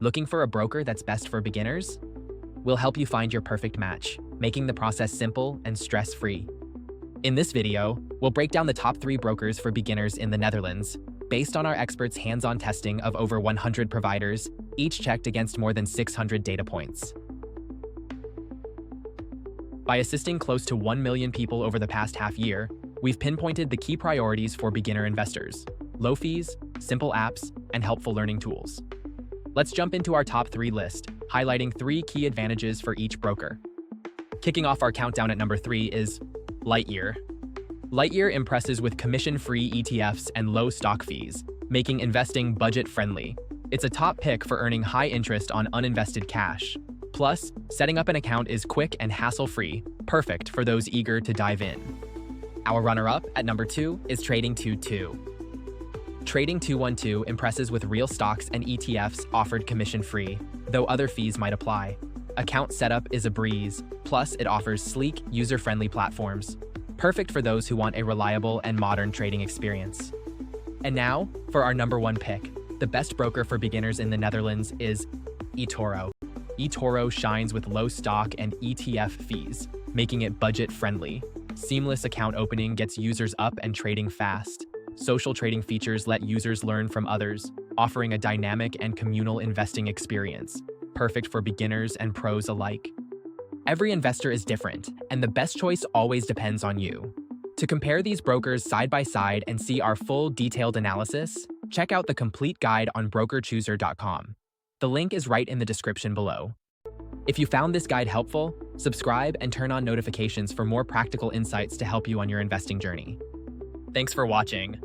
Looking for a broker that's best for beginners? We'll help you find your perfect match, making the process simple and stress-free. In this video, we'll break down the top 3 brokers for beginners in the Netherlands, based on our experts' hands-on testing of over 100 providers, each checked against more than 600 data points. By assisting close to 1 million people over the past half year, we've pinpointed the key priorities for beginner investors: low fees, simple apps, and helpful learning tools. Let's jump into our top 3 list, highlighting 3 key advantages for each broker. Kicking off our countdown at number 3 is Lightyear. Lightyear impresses with commission-free ETFs and low stock fees, making investing budget-friendly. It's a top pick for earning high interest on uninvested cash. Plus, setting up an account is quick and hassle-free, perfect for those eager to dive in. Our runner-up at number 2 is Trading 212. Trading 212 impresses with real stocks and ETFs offered commission-free, though other fees might apply. Account setup is a breeze, plus it offers sleek, user-friendly platforms, perfect for those who want a reliable and modern trading experience. And now, for our number 1 pick, the best broker for beginners in the Netherlands is eToro. eToro shines with low stock and ETF fees, making it budget-friendly. Seamless account opening gets users up and trading fast. Social trading features let users learn from others, offering a dynamic and communal investing experience, perfect for beginners and pros alike. Every investor is different, and the best choice always depends on you. To compare these brokers side by side and see our full detailed analysis, check out the complete guide on BrokerChooser.com. The link is right in the description below. If you found this guide helpful, subscribe and turn on notifications for more practical insights to help you on your investing journey. Thanks for watching.